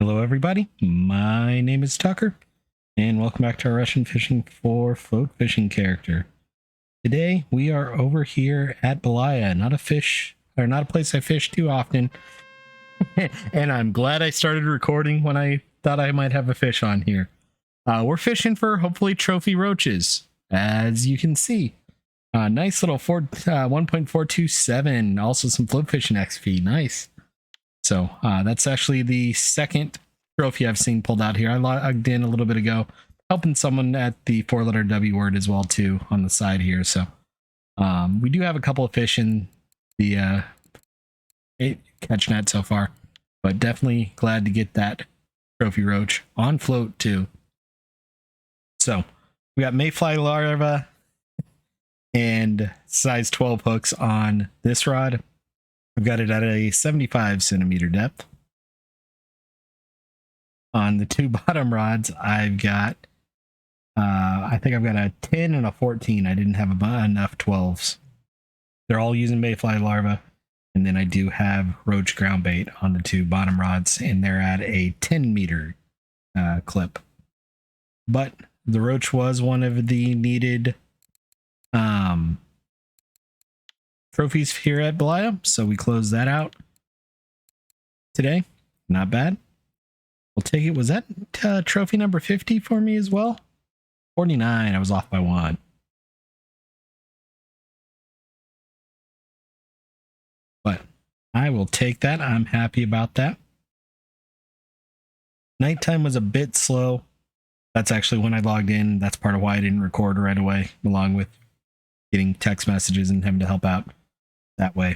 Hello everybody, my name is Tucker, and welcome back to our Russian Fishing for Float Fishing character. Today we are over here at Belaya, not a place I fish too often, and I'm glad I started recording when I thought I might have a fish on here. We're fishing for hopefully trophy roaches, as you can see. Nice little 1.427, also some float fishing XP, nice. So that's actually the second trophy I've seen pulled out here. I logged in a little bit ago, helping someone at the 4-letter W word as well too on the side here. So we do have a couple of fish in the catch net so far, but definitely glad to get that trophy roach on float too. So we got mayfly larva and size 12 hooks on this rod. I've got it at a 75 centimeter depth. On the two bottom rods, I've got, I think I've got a 10 and a 14. I didn't have enough 12s. They're all using mayfly larva. And then I do have roach ground bait on the two bottom rods, and they're at a 10 meter clip. But the roach was one of the needed trophies here at Belaya, so we closed that out today. Not bad. We'll take it. Was that trophy number 50 for me as well? 49. I was off by one. But I will take that. I'm happy about that. Nighttime was a bit slow. That's actually when I logged in. That's part of why I didn't record right away, along with getting text messages and having to help out that way.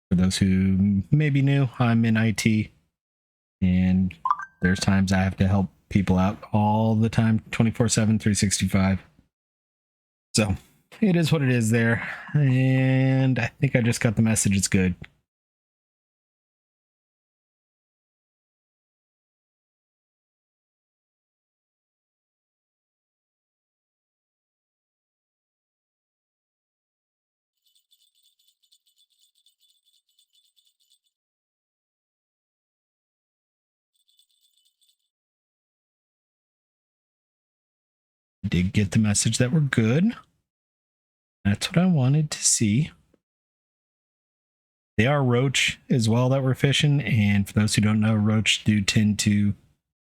For those who may be new, I'm in IT, and there's times I have to help people out all the time, 24/7, 365. So it is what it is there, and I think I just got the message. It's good. Did get the message that we're good. That's what I wanted to see. They are roach as well that we're fishing, and for those who don't know, roach do tend to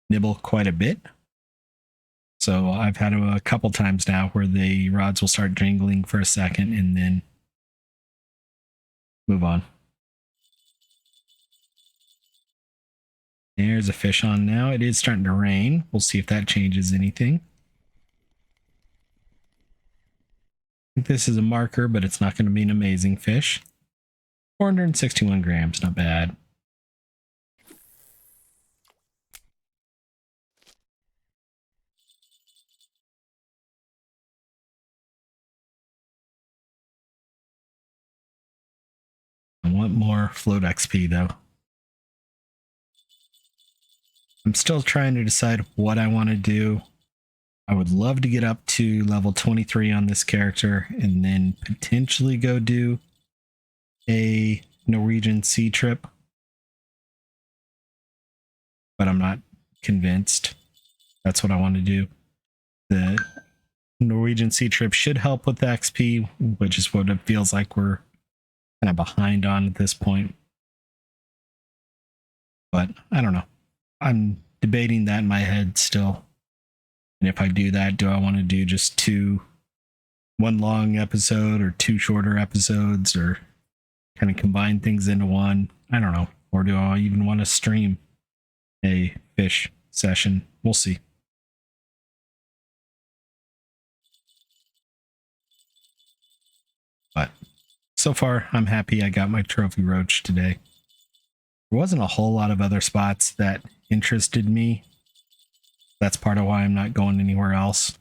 nibble quite a bit. So I've had a couple times now where the rods will start jingling for a second and then move on. There's a fish on now. It is starting to rain. We'll see if that changes anything. I think this is a marker, but it's not going to be an amazing fish. 461 grams, not bad. I want more float XP though. I'm still trying to decide what I want to do. I would love to get up to level 23 on this character and then potentially go do a Norwegian sea trip. But I'm not convinced that's what I want to do. The Norwegian sea trip should help with the XP, which is what it feels like we're kind of behind on at this point. But I don't know. I'm debating that in my head still. And if I do that, do I want to do just one long episode or two shorter episodes, or kind of combine things into one? I don't know. Or do I even want to stream a fish session? We'll see. But so far, I'm happy I got my trophy roach today. There wasn't a whole lot of other spots that interested me. That's part of why I'm not going anywhere else.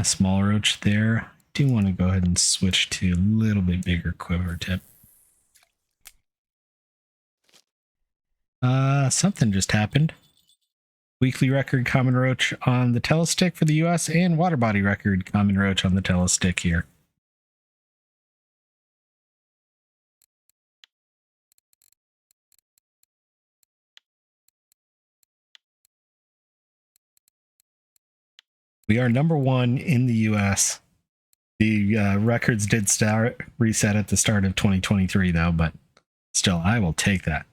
Small roach there. Do want to go ahead and switch to a little bit bigger quiver tip. Something just happened. Weekly record common roach on the Telestick for the US, and water body record common roach on the Telestick here. We are #1 in the US. The records did start reset at the start of 2023, though, but still, I will take that.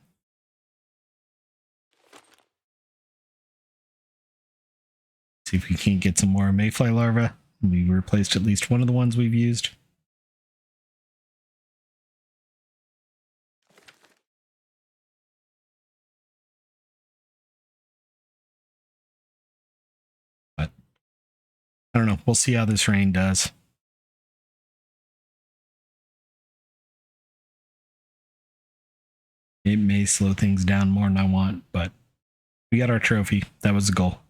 See if we can't get some more mayfly larvae. We replaced at least one of the ones we've used. But I don't know. We'll see how this rain does. It may slow things down more than I want, but we got our trophy. That was the goal.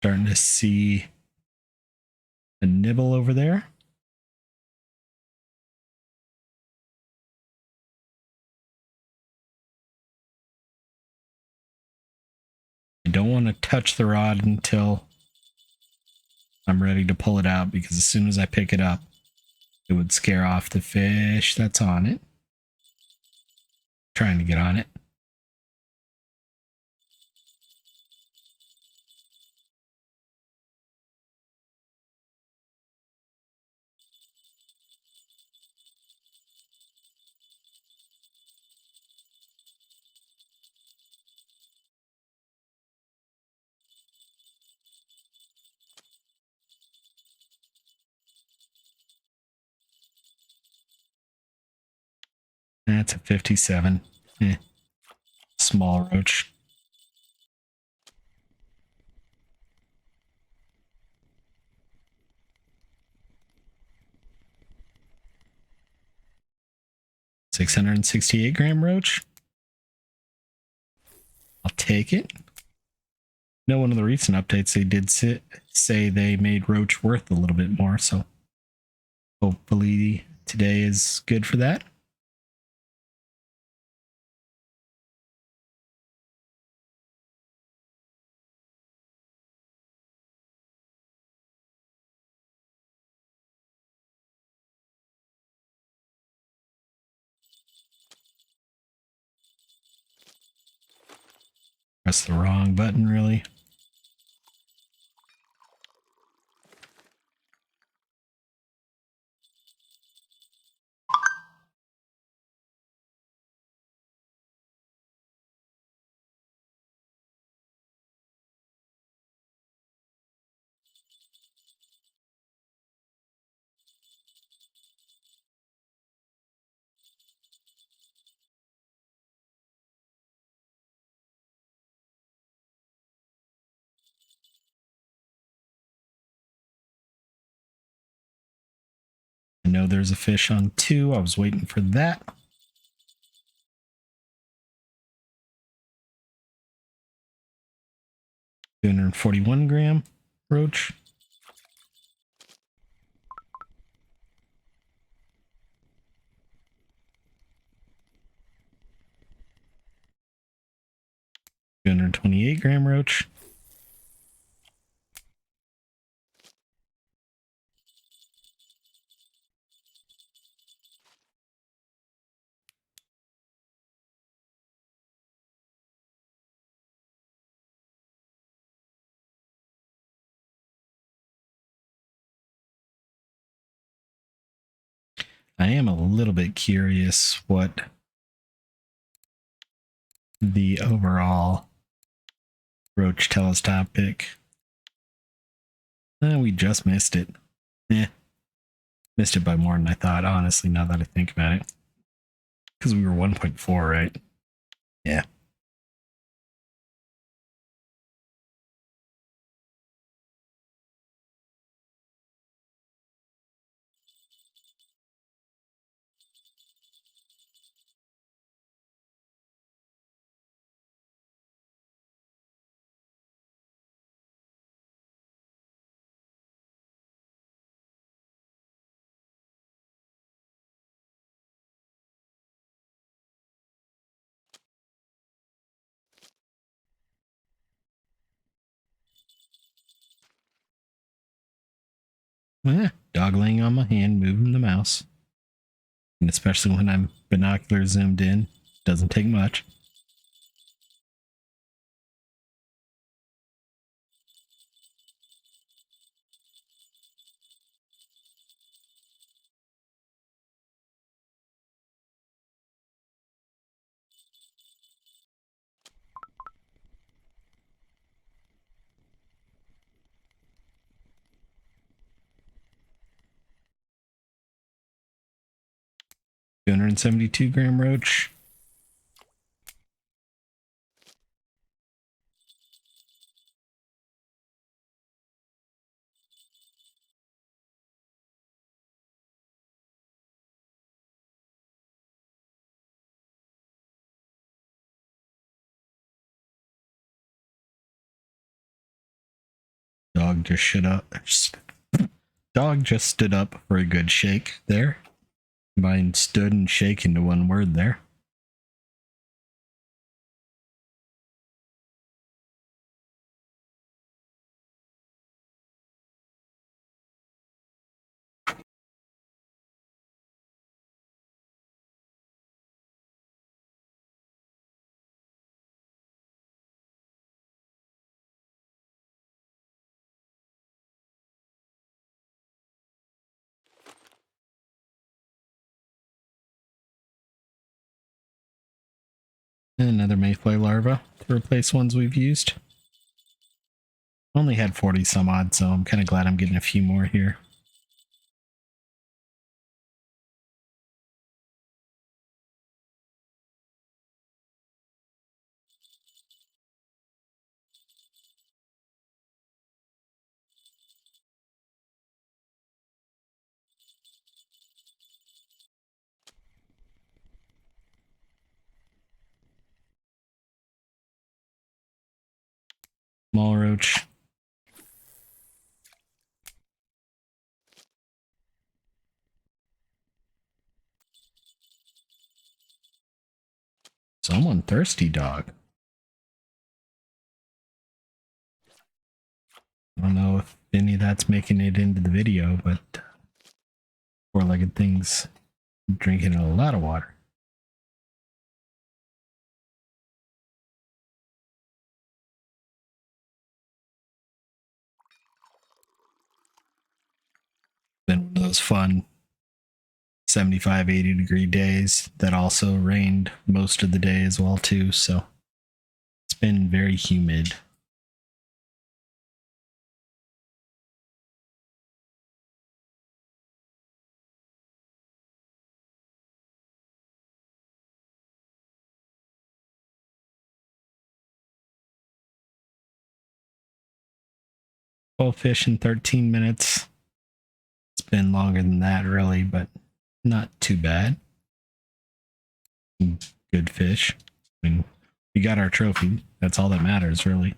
Starting to see a nibble over there. I don't want to touch the rod until I'm ready to pull it out, because as soon as I pick it up, it would scare off the fish that's on it. Trying to get on it. That's a 57. Small roach. $668 roach. I'll take it. No, one of the recent updates, they did say they made roach worth a little bit more, so hopefully today is good for that. Press the wrong button, really. I know there's a fish on 2. I was waiting for that. $241 roach. $228 roach. I am a little bit curious what the overall roach telescopic. We just missed it. Missed it by more than I thought, honestly, now that I think about it. Because we were 1.4, right? Yeah. Dog laying on my hand, moving the mouse. And especially when I'm binocular zoomed in, doesn't take much. $272 roach. Dog just stood up. Dog just stood up for a good shake there. Combined stood and shake into one word there. And another mayfly larva to replace ones we've used. Only had 40 some odd, so I'm kind of glad I'm getting a few more here. Small roach. Someone thirsty dog. I don't know if any of that's making it into the video, but four-legged things drinking a lot of water. Been one of those fun 75, 80 degree days that also rained most of the day as well too, so it's been very humid. Full fish in 13 minutes. It's been longer than that really, but not too bad. Good fish. I mean, we got our trophy. That's all that matters really.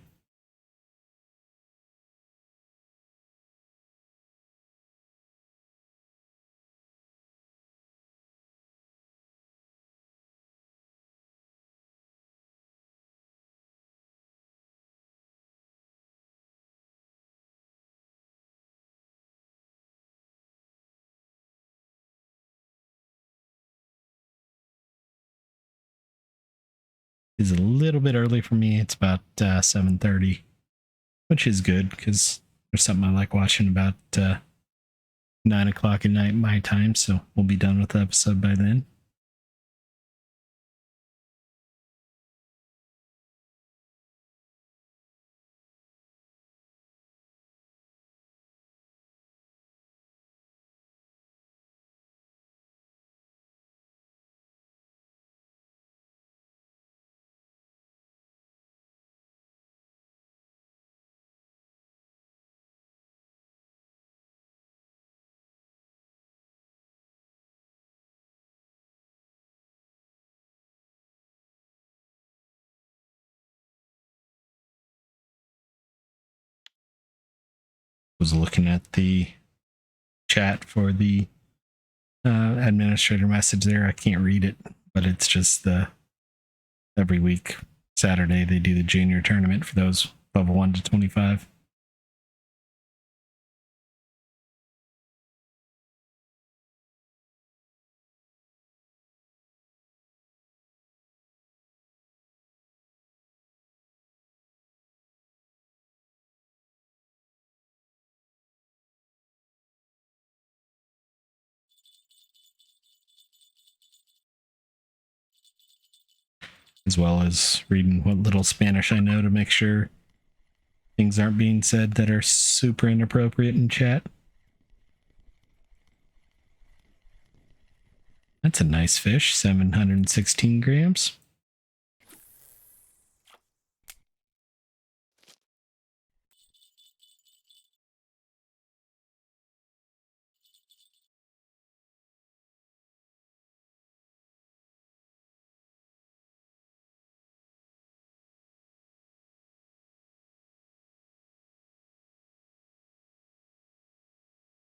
It's a little bit early for me. It's about 7:30, which is good because there's something I like watching about 9 o'clock at night my time, so we'll be done with the episode by then. Was looking at the chat for the administrator message there. I can't read it, but it's just the every week Saturday they do the junior tournament for those level 1 to 25. as well as reading what little Spanish I know to make sure things aren't being said that are super inappropriate in chat. That's a nice fish, 716 grams.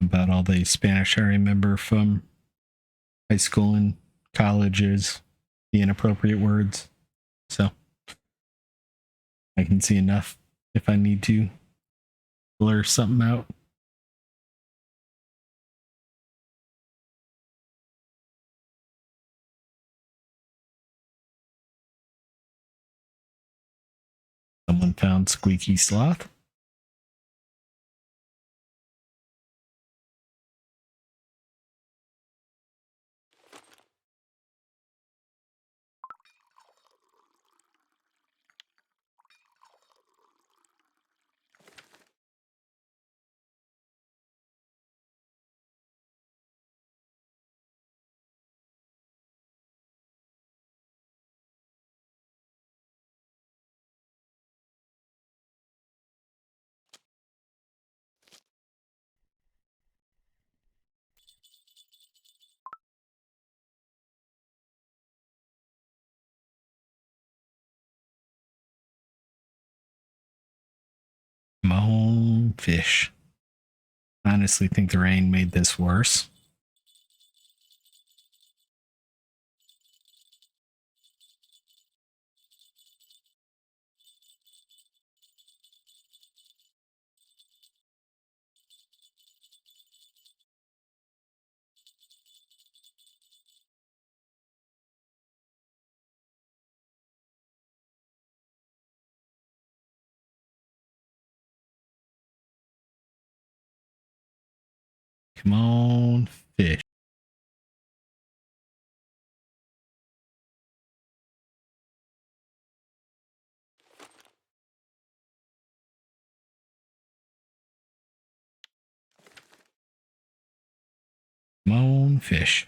About all the Spanish I remember from high school and college is the inappropriate words. So I can see enough if I need to blur something out. Someone found Squeaky Sloth. Come on, fish. I honestly think the rain made this worse. Come on, fish. Come on, fish.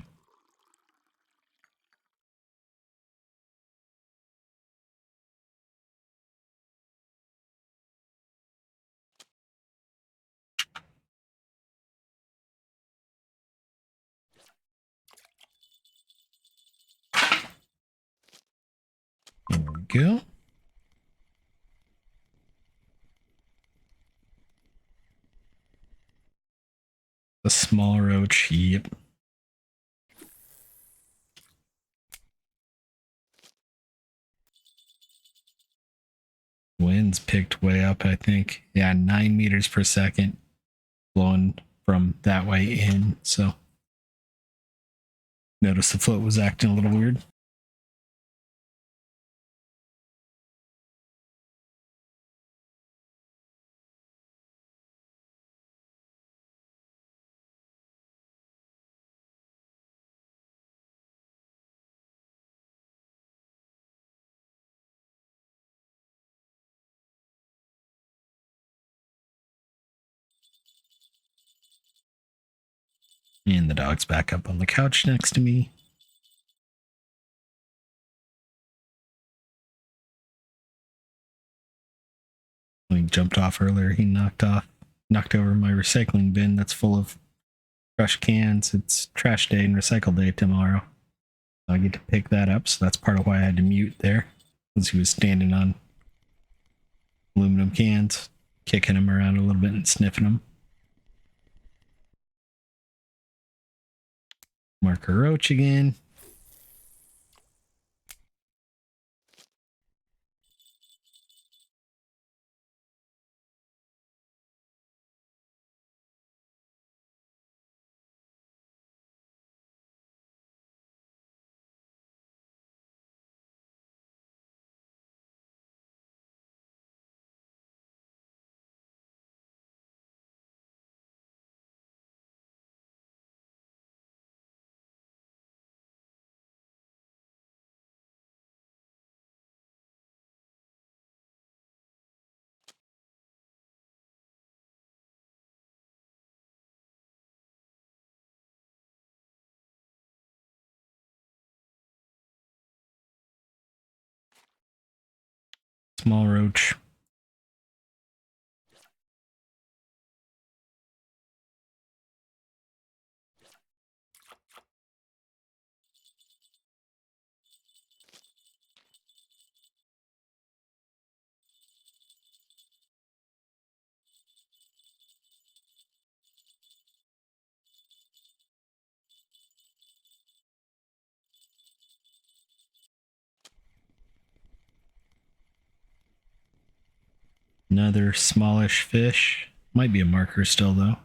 There we go. A small roach. Yep. Winds picked way up, I think. Yeah, 9 meters per second blowing from that way in. So notice the float was acting a little weird. And the dog's back up on the couch next to me. When he jumped off earlier, he knocked over my recycling bin that's full of trash cans. It's trash day and recycle day tomorrow. I get to pick that up, so that's part of why I had to mute there, because he was standing on aluminum cans, kicking them around a little bit and sniffing them. Marker roach again. Small roach. Another smallish fish. Might be a marker still, though.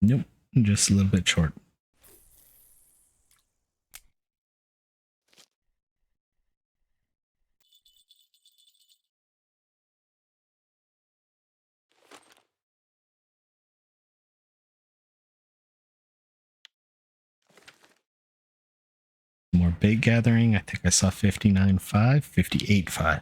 Nope, just a little bit short. More bait gathering. I think I saw 59.5, 58.5.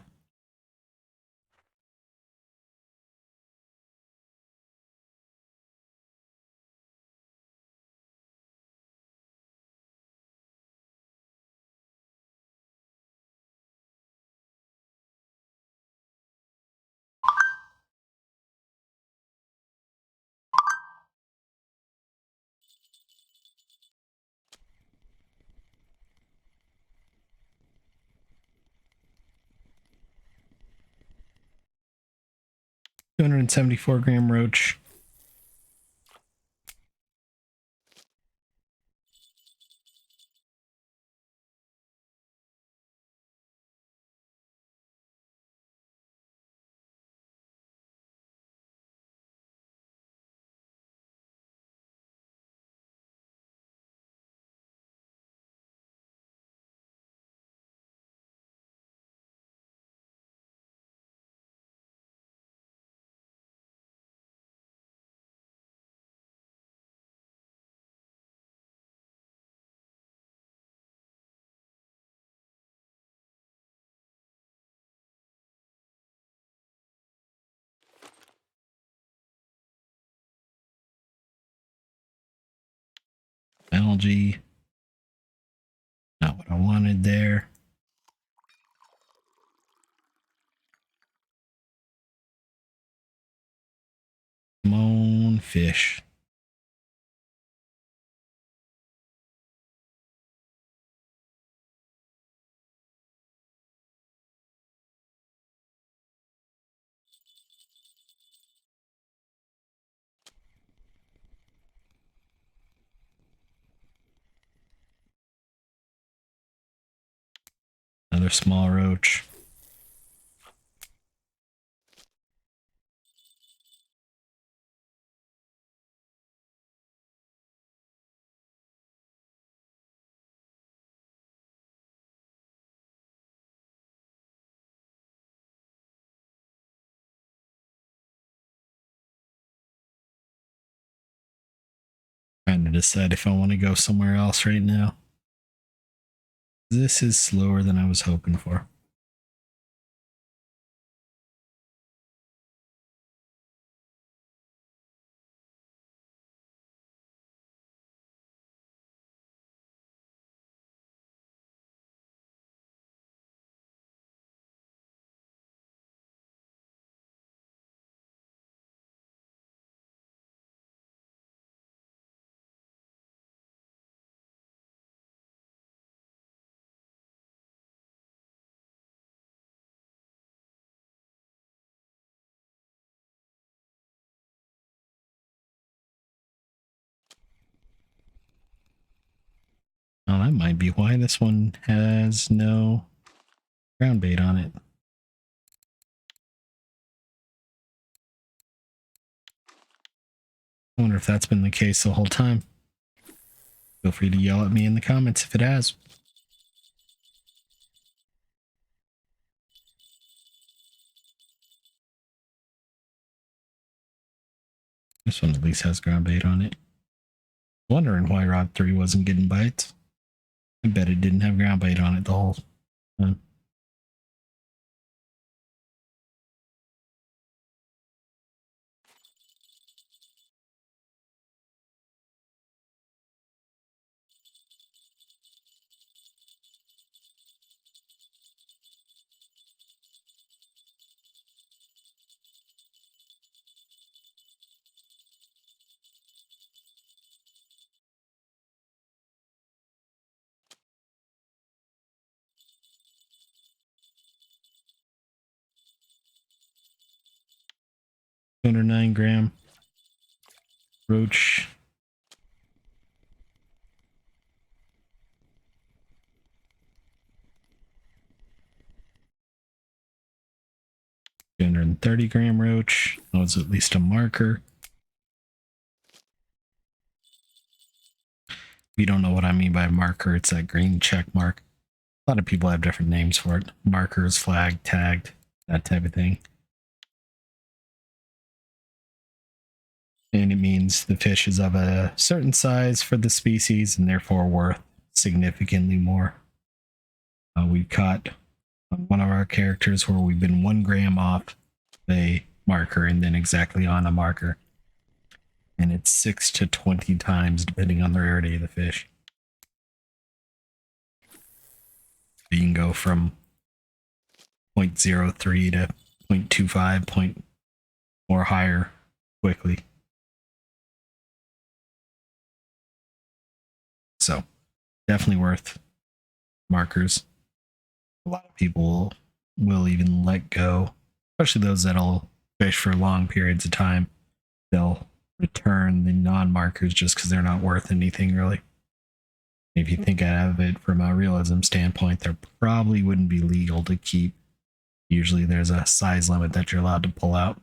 $274 roach. Algae. Not what I wanted there. Come on, fish. Another small roach. Trying to decide if I want to go somewhere else right now. This is slower than I was hoping for. Oh, that might be why this one has no ground bait on it. I wonder if that's been the case the whole time. Feel free to yell at me in the comments if it has. This one at least has ground bait on it. Wondering why Rod 3 wasn't getting bites. I bet it didn't have ground bait on it the whole time. 209 gram roach. $230 roach. That was at least a marker. If you don't know what I mean by marker, it's that green check mark. A lot of people have different names for it. Markers, flag, tagged, that type of thing. And it means the fish is of a certain size for the species and therefore worth significantly more. We've caught on one of our characters where we've been 1 gram off a marker and then exactly on a marker. And it's 6 to 20 times depending on the rarity of the fish. You can go from 0.03 to 0.25 point or higher quickly. So definitely worth markers. A lot of people will even let go, especially those that'll fish for long periods of time. They'll return the non-markers just because they're not worth anything really. If you think of it from a realism standpoint, there probably wouldn't be legal to keep. Usually there's a size limit that you're allowed to pull out.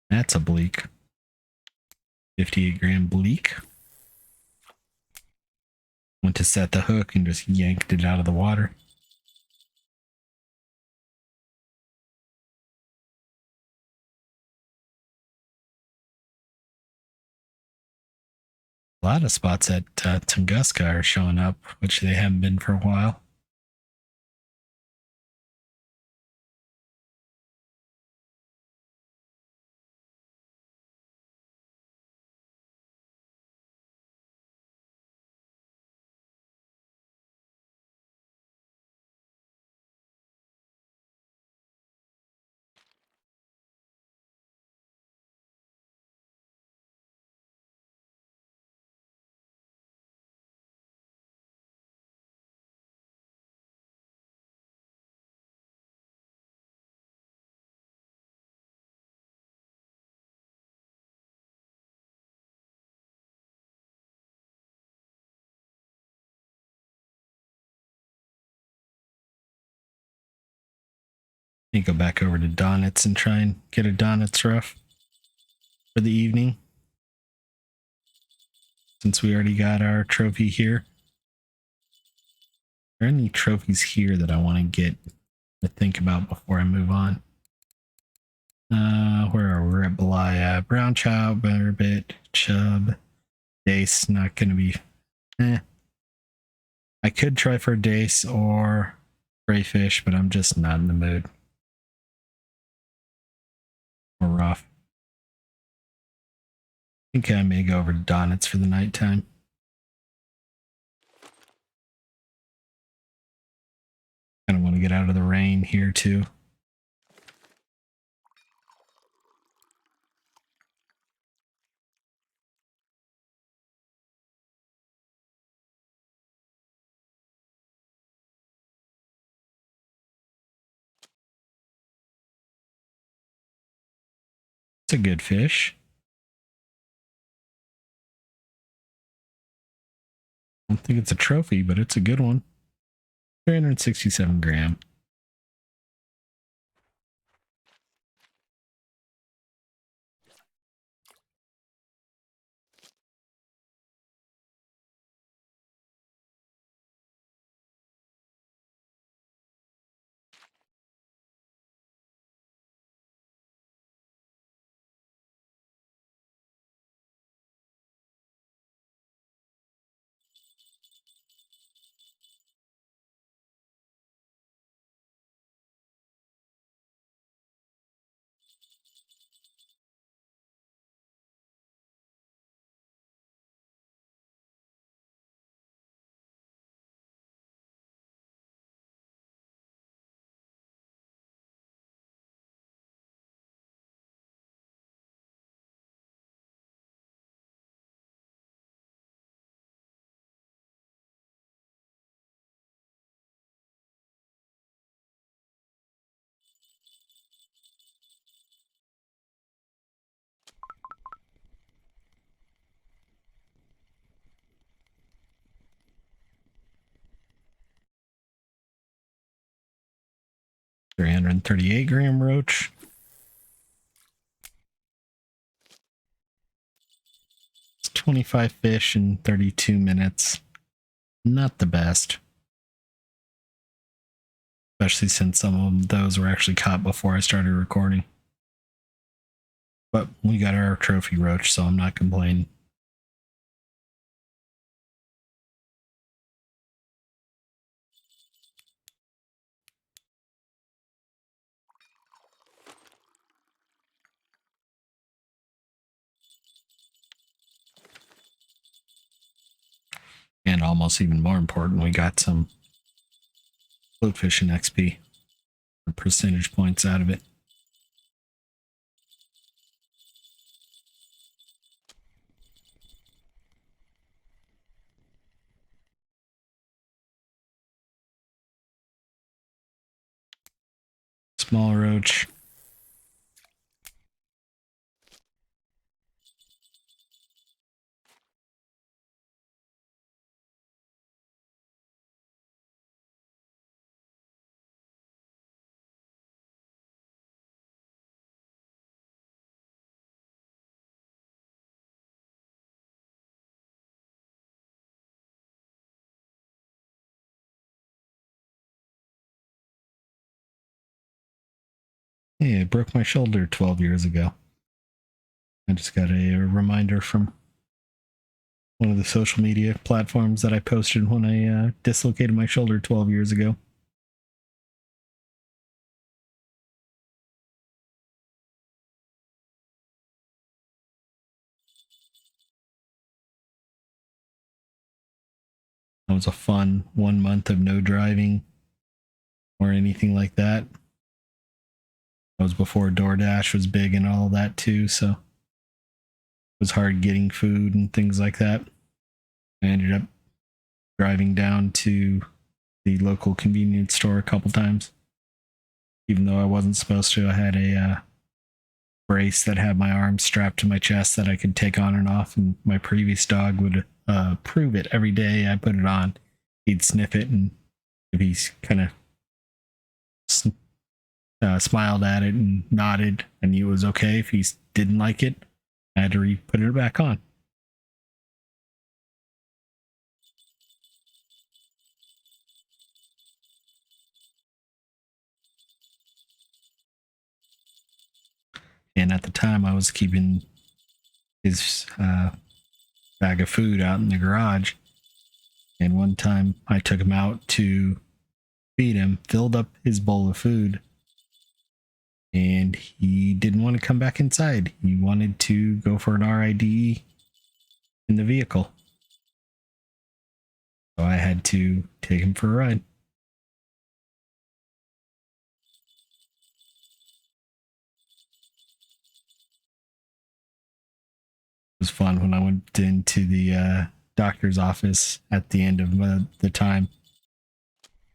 That's a bleak. 58 gram bleak. Went to set the hook and just yanked it out of the water. A lot of spots at Tunguska are showing up, which they haven't been for a while. You go back over to Donitz and try and get a Donitz rough for the evening. Since we already got our trophy here. Are there any trophies here that I want to get to think about before I move on? Where are we? We're at Belaya. Brown trout, burbot, chub, dace. Not going to be... I could try for dace or crayfish, but I'm just not in the mood. Or rough. I think I may go over to Donitz for the nighttime. Kind of want to get out of the rain here too. It's a good fish. I don't think it's a trophy, but it's a good one. 367 gram. 338-gram roach. It's 25 fish in 32 minutes. Not the best. Especially since some of those were actually caught before I started recording. But we got our trophy roach, so I'm not complaining. And almost even more important, we got some float fishing XP, or percentage points out of it. Small roach. Hey, I broke my shoulder 12 years ago. I just got a reminder from one of the social media platforms that I posted when I dislocated my shoulder 12 years ago. That was a fun 1 month of no driving or anything like that. That was before DoorDash was big and all that too, so it was hard getting food and things like that. I ended up driving down to the local convenience store a couple times. Even though I wasn't supposed to, I had a brace that had my arm strapped to my chest that I could take on and off, and my previous dog would prove it every day I put it on. He'd sniff it, and if he's kind of smiled at it and nodded and knew it was okay. If he didn't like it, I had to put it back on. And at the time, I was keeping his bag of food out in the garage. And one time I took him out to feed him, filled up his bowl of food, and he didn't want to come back inside. He wanted to go for an RID in the vehicle. So I had to take him for a ride. It was fun when I went into the doctor's office at the end of the time.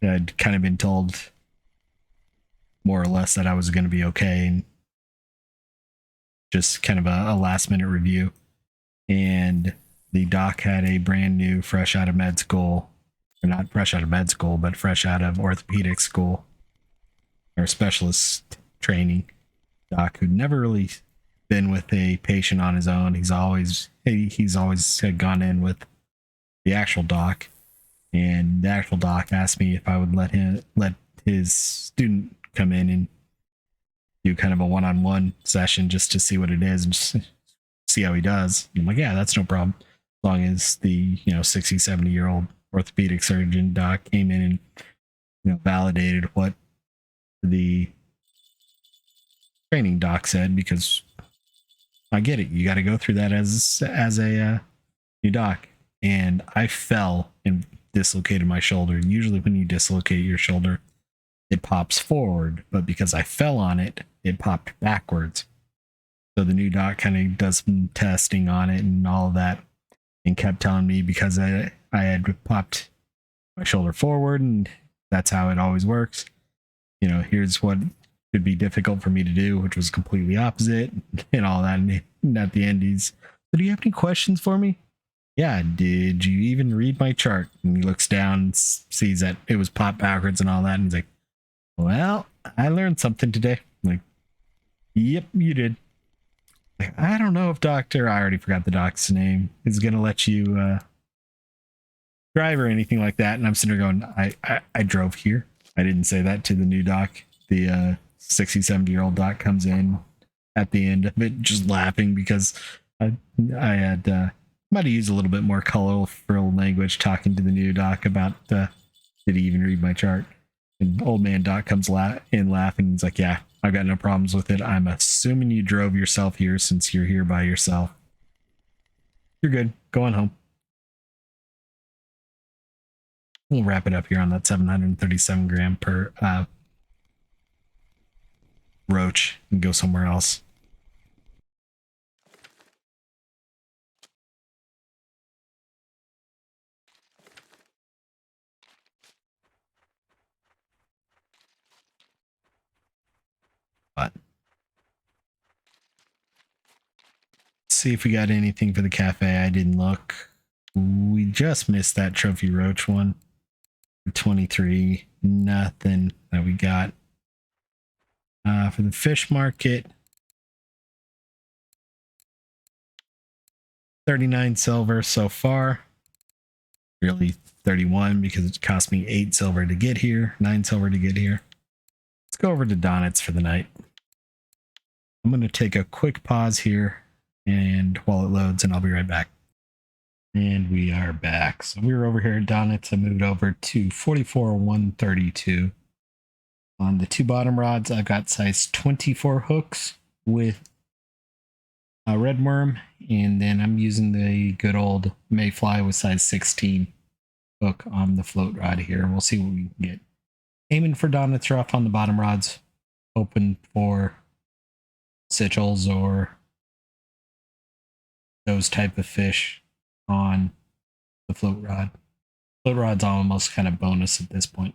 I'd kind of been told more or less that I was going to be okay, and just kind of a last minute review. And the doc had a brand new, fresh out of med school, or not fresh out of med school, but fresh out of orthopedic school or specialist training doc who'd never really been with a patient on his own. He's always had gone in with the actual doc, and the actual doc asked me if I would let his student come in and do kind of a one-on-one session just to see what it is and just see how he does. And I'm like, yeah, that's no problem. As long as the 60, 70-year-old orthopedic surgeon doc came in and validated what the training doc said, because I get it. You got to go through that as a new doc. And I fell and dislocated my shoulder. Usually when you dislocate your shoulder, it pops forward, but because I fell on it, it popped backwards. So the new doc kind of does some testing on it and all of that, and kept telling me because I had popped my shoulder forward, and that's how it always works. Here's what could be difficult for me to do, which was completely opposite and all that. And at the end, he's, so do you have any questions for me? Yeah, did you even read my chart? And he looks down and sees that it was popped backwards and all that. And he's like, well, I learned something today. Like, yep, you did. Like, I don't know if I already forgot the doc's name, is going to let you drive or anything like that. And I'm sitting there going, I drove here. I didn't say that to the new doc. The 60, 70-year-old doc comes in at the end of it just laughing because I had might have used a little bit more colorful language talking to the new doc about did he even read my chart? And old man doc comes in laughing. He's like, yeah, I've got no problems with it. I'm assuming you drove yourself here since you're here by yourself. You're good. Go on home. We'll wrap it up here on that 737 gram per roach and go somewhere else. But let's see if we got anything for the cafe. I didn't look. We just missed that trophy roach one. 23, nothing that we got. For the fish market, 39 silver so far. Really 31 because it cost me 8 silver to get here, 9 silver to get here. Let's go over to Donitz for the night. I'm going to take a quick pause here and while it loads, and I'll be right back. And we are back. So we were over here at Donitz. I moved over to 44,132. On the two bottom rods, I've got size 24 hooks with a red worm, and then I'm using the good old Mayfly with size 16 hook on the float rod here. We'll see what we can get. Aiming for Donitz rough on the bottom rods, hoping for sichels or those type of fish on the float rod. Float rod's almost kind of bonus at this point.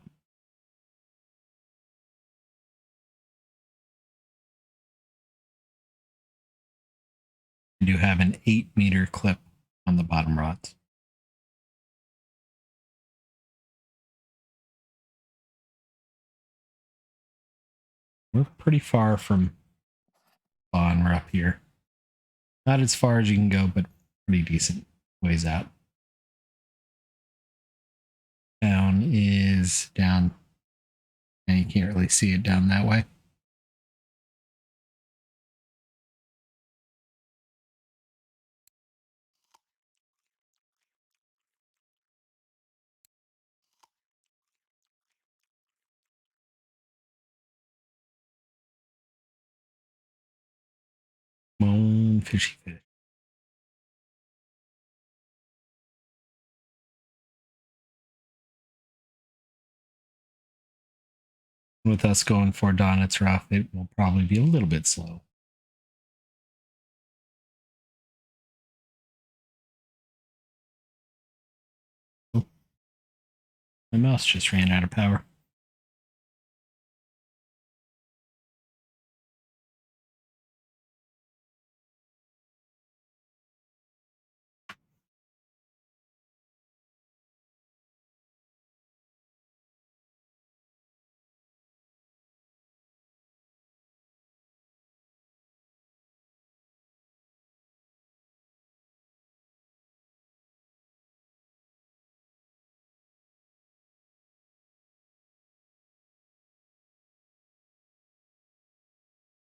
I do have an 8-meter clip on the bottom rods. We're pretty far from spawn. We're up here. Not as far as you can go, but pretty decent ways out. Down is down, and you can't really see it down that way. Come on, fishy fish. With us going for Donitz rough, it will probably be a little bit slow. Oh, my mouse just ran out of power.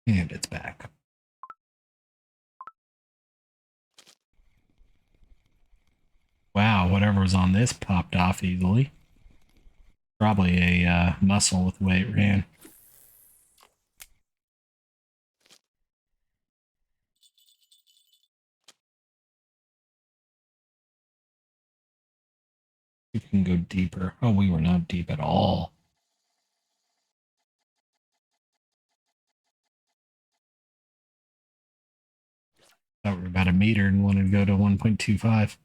And it's back. Wow, whatever was on this popped off easily. Probably a mussel with the way it ran. We can go deeper. Oh, we were not deep at all. Thought we were about a meter and wanted to go to 1.25.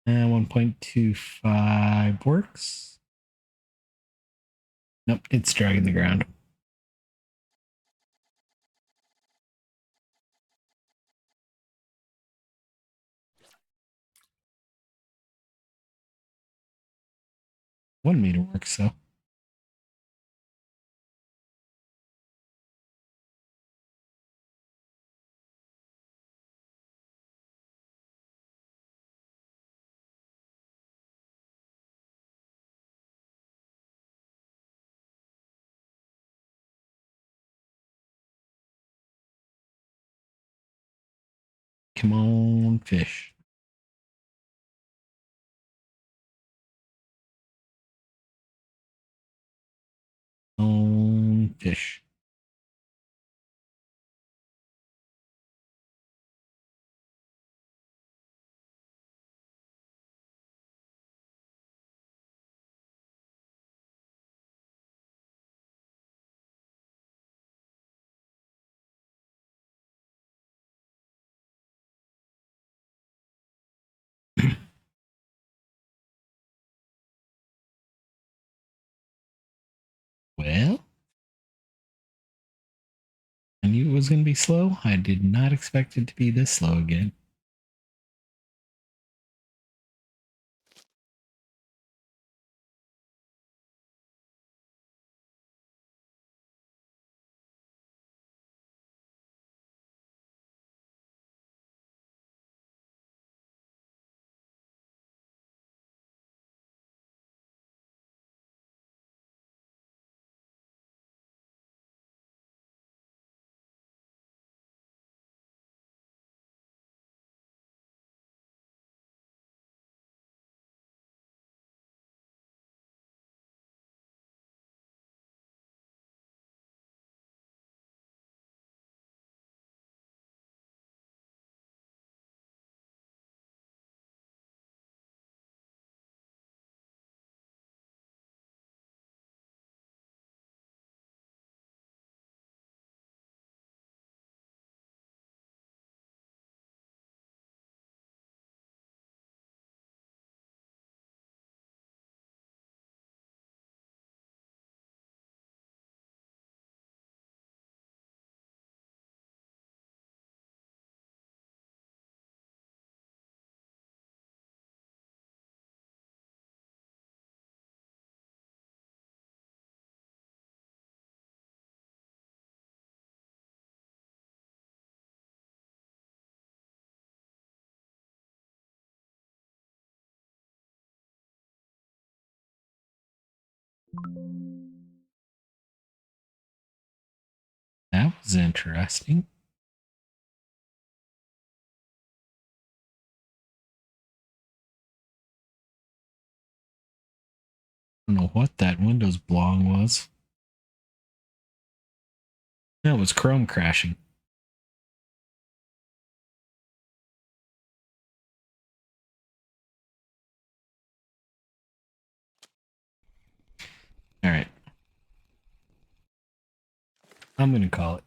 And 1.25 works. Nope, it's dragging the ground. One meter works, so Come on, fish. On fish. Well, I knew it was going to be slow. I did not expect it to be this slow again. That was interesting. I don't know what that Windows blong was. That was Chrome crashing. All right. I'm going to call it.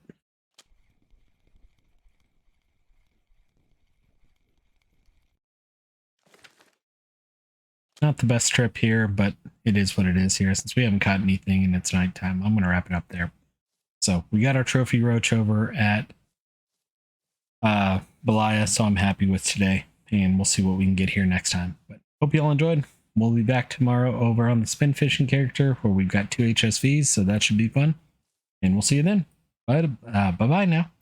Not the best trip here, but it is what it is here. Since we haven't caught anything and it's nighttime, I'm going to wrap it up there. So we got our trophy roach over at Belaya, so I'm happy with today. And we'll see what we can get here next time. But hope you all enjoyed. We'll be back tomorrow over on the spin fishing character where we've got 2 HSVs, so that should be fun. And we'll see you then. Bye now.